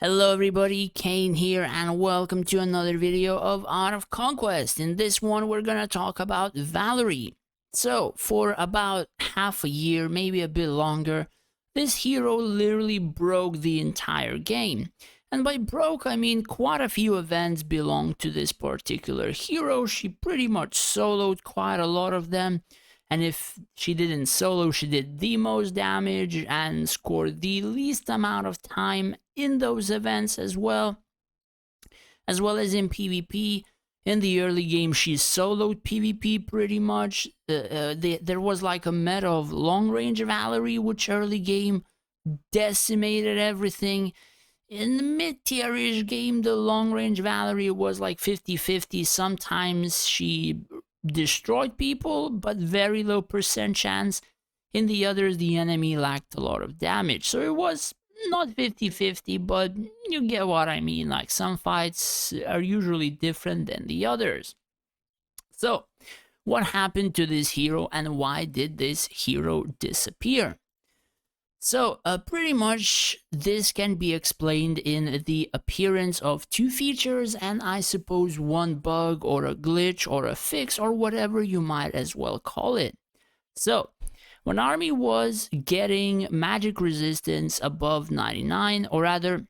Hello everybody, Kane here and welcome to another video of Art of Conquest. In this one we're gonna talk about Valerie. So for about half a year, maybe a bit longer, this hero literally broke the entire game. And by broke I mean quite a few events belong to this particular hero. She pretty much soloed quite a lot of them. And if she didn't solo, she did the most damage and scored the least amount of time in those events as well as in PvP. In the early game, she soloed PvP pretty much. There was like a meta of long range Valerie, which early game decimated everything. In the mid-tier-ish game, the long range Valerie was like 50-50. Sometimes she destroyed people, but very low percent chance. In the others, the enemy lacked a lot of damage. So it was not 50-50, but you get what I mean. Like, some fights are usually different than the others. So, what happened to this hero and why did this hero disappear? So, pretty much this can be explained in the appearance of two features and I suppose one bug or a glitch or a fix or whatever you might as well call it. So, when army was getting magic resistance above 99, or rather,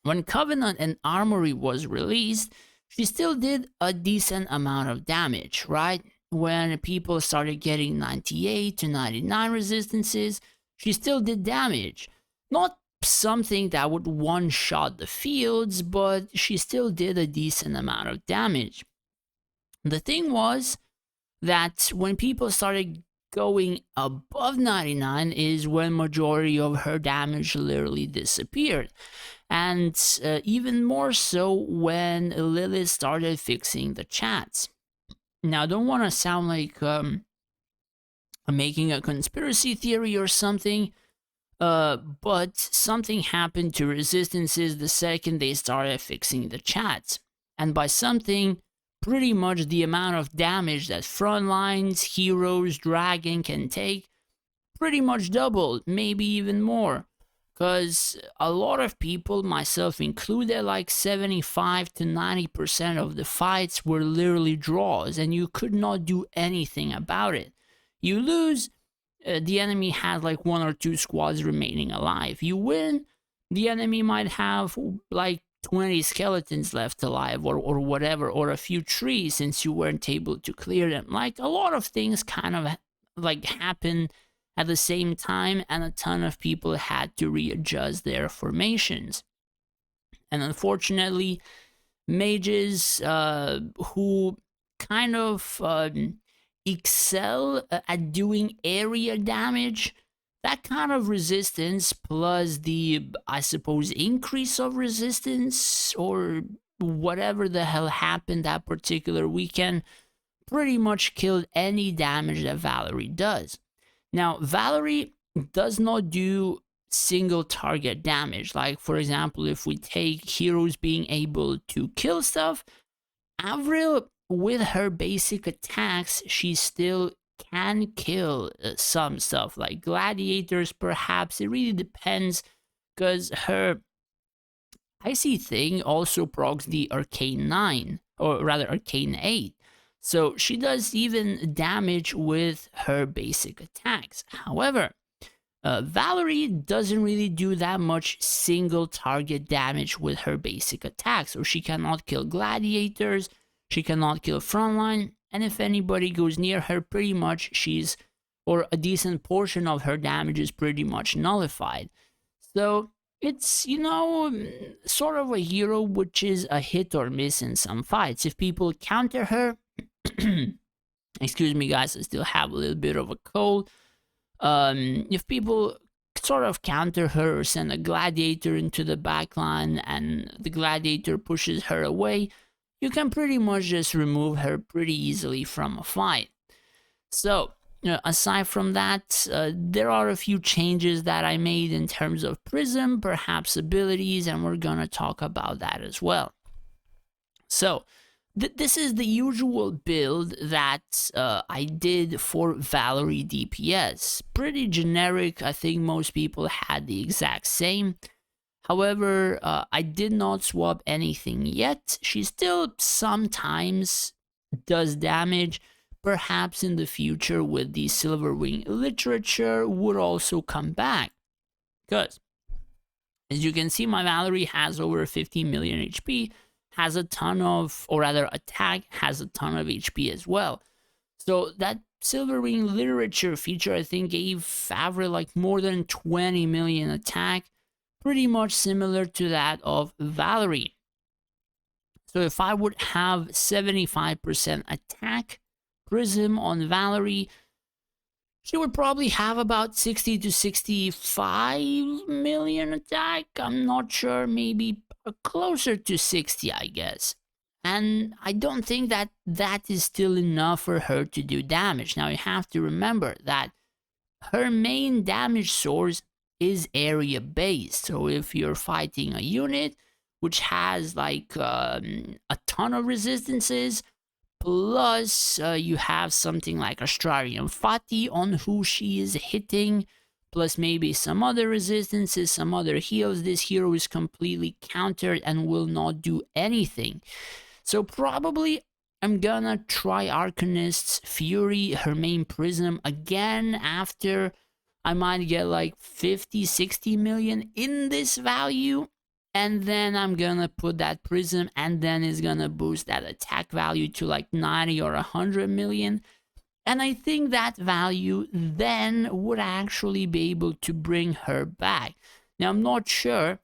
when Covenant and Armory was released, she still did a decent amount of damage, right? When people started getting 98 to 99 resistances, she still did damage. Not something that would one-shot the fields, but she still did a decent amount of damage. The thing was that when people started going above 99 is when majority of her damage literally disappeared. And even more so when Lilith started fixing the chats. Now, I don't want to sound like I'm making a conspiracy theory or something, but something happened to resistances the second they started fixing the chats. And by something, pretty much the amount of damage that frontlines, heroes, dragon can take pretty much doubled, maybe even more. Because a lot of people, myself included, like 75 to 90% of the fights were literally draws and you could not do anything about it. You lose, the enemy has like one or two squads remaining alive. You win, the enemy might have like 20 skeletons left alive or whatever, or a few trees since you weren't able to clear them. Like, a lot of things kind of like happen at the same time, and a ton of people had to readjust their formations. And unfortunately, mages who kind of excel at doing area damage, that kind of resistance plus the, I suppose, increase of resistance or whatever the hell happened that particular weekend pretty much killed any damage that Valerie does. Now, Valerie does not do single target damage. Like, for example, if we take heroes being able to kill stuff, Avril, with her basic attacks, she still can kill some stuff. Like gladiators, perhaps. It really depends, because her icy thing also procs the Arcane 9, or rather Arcane 8. So she does even damage with her basic attacks. However, Valerie doesn't really do that much single target damage with her basic attacks. So she cannot kill gladiators, she cannot kill frontline, and if anybody goes near her, pretty much she's, or a decent portion of her damage is pretty much nullified. So it's, you know, sort of a hero which is a hit or miss in some fights. If people counter her, excuse me guys, I still have a little bit of a cold. If people sort of counter her or send a gladiator into the backline and the gladiator pushes her away, you can pretty much just remove her pretty easily from a fight. So, aside from that, there are a few changes that I made in terms of Prism, perhaps abilities, and we're gonna talk about that as well. So, this is the usual build that I did for Valerie DPS. Pretty generic, I think most people had the exact same. However, I did not swap anything yet. She still sometimes does damage. Perhaps in the future with the Silverwing literature would also come back. Because, as you can see, my Valerie has over 15 million HP, has a ton of, or rather attack, has a ton of HP as well. So that Silverwing literature feature, I think, gave Valerie like more than 20 million attack, pretty much similar to that of Valerie. So if I would have 75% attack Prism on Valerie, she would probably have about 60 to 65 million attack. I'm not sure, maybe closer to 60, I guess. And I don't think that that is still enough for her to do damage. Now you have to remember that her main damage source is area based. So if you're fighting a unit which has like a ton of resistances, plus you have something like Astrarian Fati on who she is hitting, plus maybe some other resistances, some other heals, this hero is completely countered and will not do anything. So probably I'm gonna try Arcanist's Fury, her main Prism, again after I might get like 50, 60 million in this value. And then I'm gonna put that Prism, and then it's gonna boost that attack value to like 90 or 100 million. And I think that value then would actually be able to bring her back. Now I'm not sure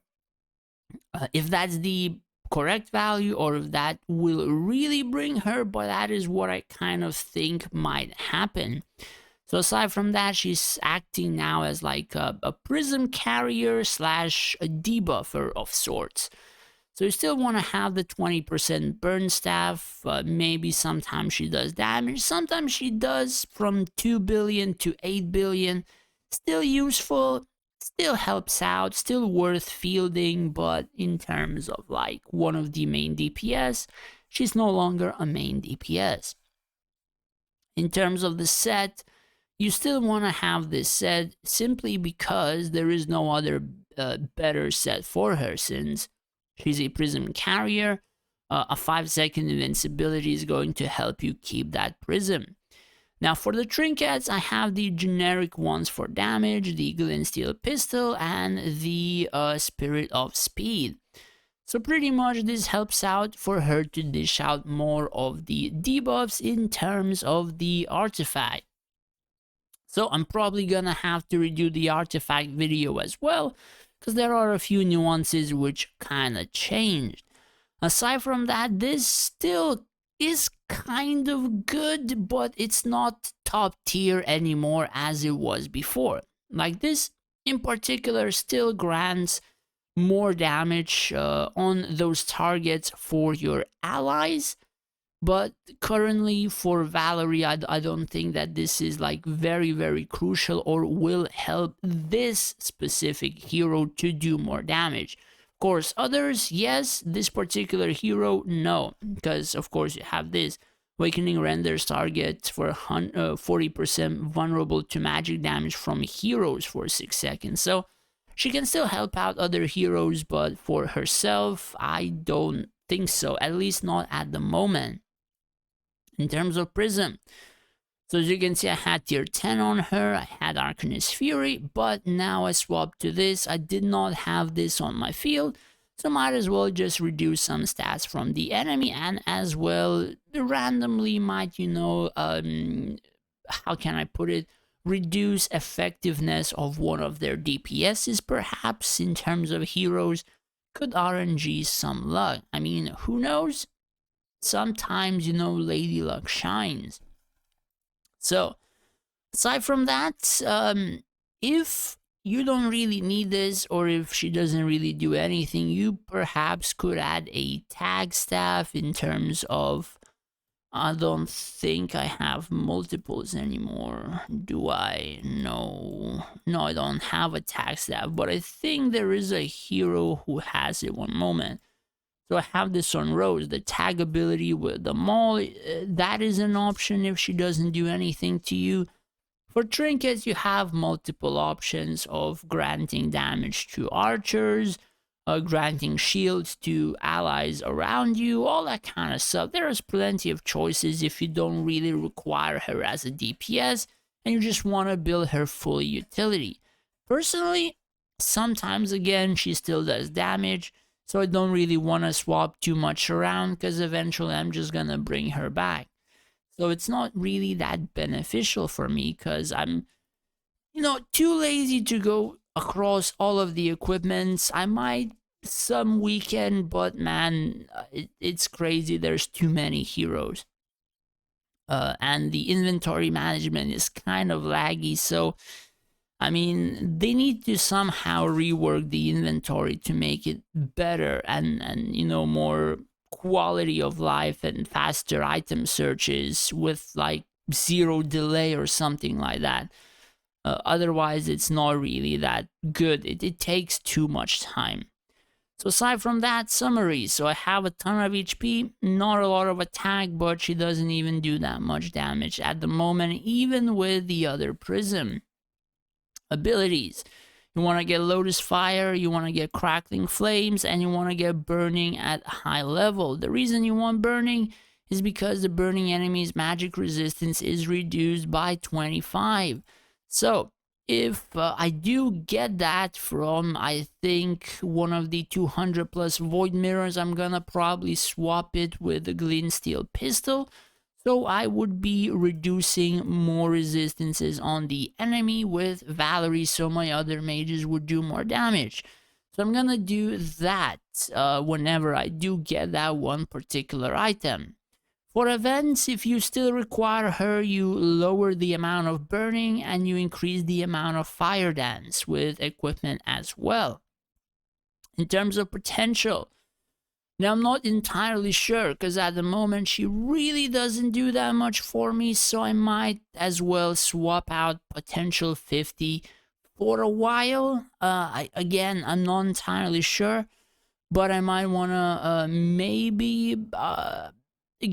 if that's the correct value or if that will really bring her, but that is what I kind of think might happen. So aside from that, she's acting now as like a Prism carrier slash a debuffer of sorts. So you still want to have the 20% burn staff. Maybe sometimes she does damage. Sometimes she does from 2 billion to 8 billion. Still useful. Still helps out. Still worth fielding. But in terms of like one of the main DPS, she's no longer a main DPS. In terms of the set, you still want to have this set simply because there is no other better set for her, since she's a Prism carrier. A 5-second invincibility is going to help you keep that Prism. Now for the trinkets, I have the generic ones for damage, the Glint Steel Pistol, and the Spirit of Speed. So pretty much this helps out for her to dish out more of the debuffs in terms of the artifact. So I'm probably gonna have to redo the artifact video as well, because there are a few nuances which kinda changed. Aside from that, this still is kind of good, but it's not top tier anymore as it was before. Like this in particular still grants more damage on those targets for your allies. But currently for Valerie, I don't think that this is like very crucial or will help this specific hero to do more damage. Of course, others, yes. This particular hero, no. Because, of course, you have this. Awakening renders target for 40% vulnerable to magic damage from heroes for 6 seconds. So, she can still help out other heroes, but for herself, I don't think so. At least not at the moment. In terms of Prism, so as you can see, I had tier 10 on her, I had Arcanist Fury, but now I swapped to this. I did not have this on my field, so might as well just reduce some stats from the enemy, and as well randomly might, you know, how can I put it, reduce effectiveness of one of their DPSs perhaps. In terms of heroes, could RNG some luck. I mean, who knows? Sometimes, you know, Lady Luck shines. So, aside from that, if you don't really need this, or if she doesn't really do anything, you perhaps could add a tag staff in terms of, I don't think I have multiples anymore. Do I? No, I don't have a tag staff, but I think there is a hero who has it. One moment. So I have this on Rose, the tag ability with the maul. That is an option if she doesn't do anything to you. For trinkets, you have multiple options of granting damage to archers, granting shields to allies around you, all that kind of stuff. There's plenty of choices if you don't really require her as a DPS and you just want to build her full utility. Personally, sometimes again, she still does damage, so I don't really want to swap too much around because eventually I'm just gonna bring her back. So it's not really that beneficial for me because I'm, too lazy to go across all of the equipments. I might some weekend, but man, it's crazy. There's too many heroes. And the inventory management is kind of laggy, so I mean, they need to somehow rework the inventory to make it better and more quality of life and faster item searches with like 0 delay or something like that. Otherwise, it's not really that good. It takes too much time. So aside from that, summary. So I have a ton of HP, not a lot of attack, but she doesn't even do that much damage at the moment, even with the other Prism abilities. You want to get Lotus Fire, you want to get Crackling Flames, and you want to get Burning at high level. The reason you want Burning is because the burning enemy's magic resistance is reduced by 25. So if I do get that from, I think, one of the 200 plus Void Mirrors, I'm gonna probably swap it with the Glint Steel Pistol. So I would be reducing more resistances on the enemy with Valerie, so my other mages would do more damage. So I'm gonna do that whenever I do get that one particular item. For events, if you still require her, you lower the amount of burning and you increase the amount of fire dance with equipment as well. In terms of potential, now I'm not entirely sure because at the moment she really doesn't do that much for me, so I might as well swap out potential 50 for a while. Again, I'm not entirely sure, but I might want to maybe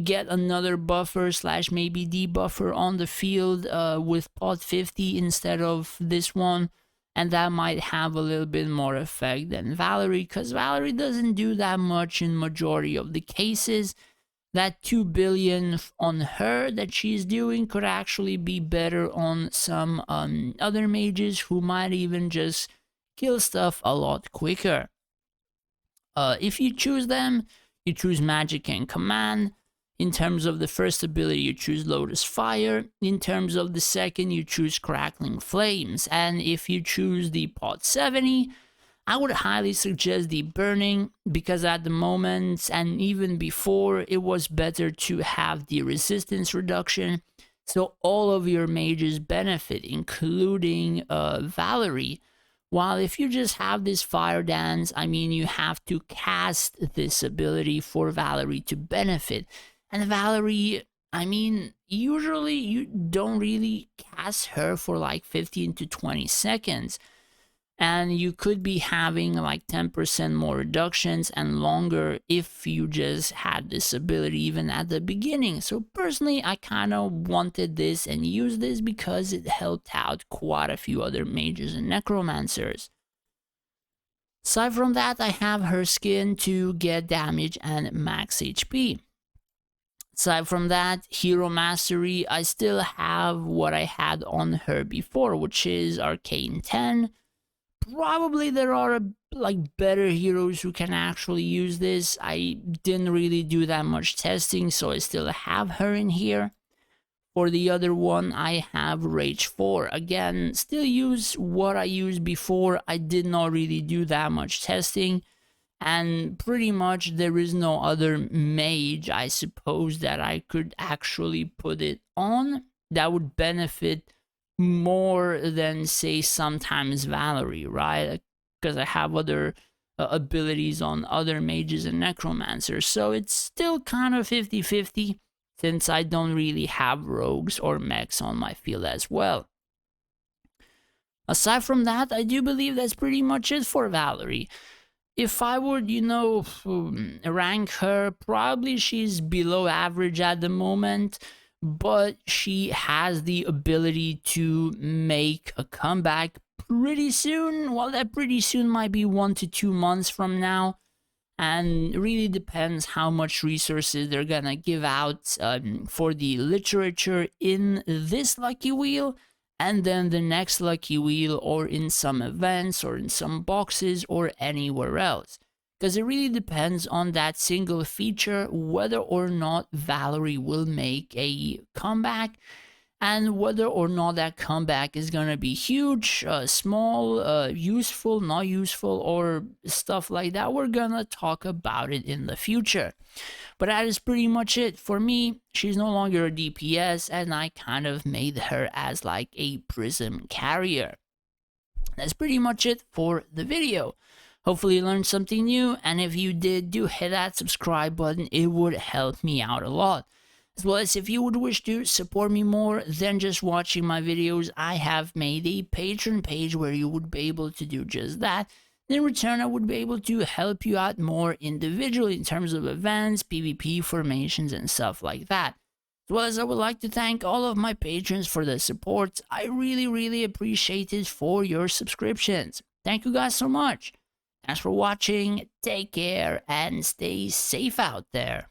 get another buffer slash maybe debuffer on the field with pot 50 instead of this one, and that might have a little bit more effect than Valerie, because Valerie doesn't do that much in majority of the cases. That 2 billion on her that she's doing could actually be better on some other mages who might even just kill stuff a lot quicker. If you choose them, you choose magic and command. In terms of the first ability, you choose Lotus Fire. In terms of the second, you choose Crackling Flames. And if you choose the pot 70, I would highly suggest the Burning, because at the moment and even before, it was better to have the resistance reduction, so all of your mages benefit, including Valerie. While if you just have this Fire Dance, I mean, you have to cast this ability for Valerie to benefit. And Valerie, I mean, usually you don't really cast her for like 15 to 20 seconds. And you could be having like 10% more reductions and longer if you just had this ability even at the beginning. So personally, I kind of wanted this and used this because it helped out quite a few other mages and necromancers. Aside from that, I have her skin to get damage and max HP. Aside from that, Hero Mastery, I still have what I had on her before, which is Arcane 10. Probably there are like better heroes who can actually use this. I didn't really do that much testing, so I still have her in here. For the other one, I have Rage 4. Again, still use what I used before. I did not really do that much testing. And pretty much there is no other mage, I suppose, that I could actually put it on that would benefit more than, say, sometimes Valerie, right? Because I have other abilities on other mages and necromancers. So it's still kind of 50-50 since I don't really have rogues or mechs on my field as well. Aside from that, I do believe that's pretty much it for Valerie. If I would, rank her, probably she's below average at the moment, but she has the ability to make a comeback pretty soon. Well, that pretty soon might be 1 to 2 months from now, and really depends how much resources they're gonna give out for the literature in this lucky wheel, and then the next lucky wheel, or in some events, or in some boxes, or anywhere else. Because it really depends on that single feature whether or not Valerie will make a comeback, and whether or not that comeback is gonna be huge, small, useful, not useful, or stuff like that. We're gonna talk about it in the future. But that is pretty much it for me. She's no longer a DPS, and I kind of made her as like a Prism carrier. That's pretty much it for the video. Hopefully you learned something new, and if you did, do hit that subscribe button. It would help me out a lot. As well as, if you would wish to support me more than just watching my videos, I have made a Patreon page where you would be able to do just that. In return, I would be able to help you out more individually in terms of events, PvP formations, and stuff like that. As well as, I would like to thank all of my patrons for the support. I really appreciate it for your subscriptions. Thank you guys so much. Thanks for watching, take care, and stay safe out there.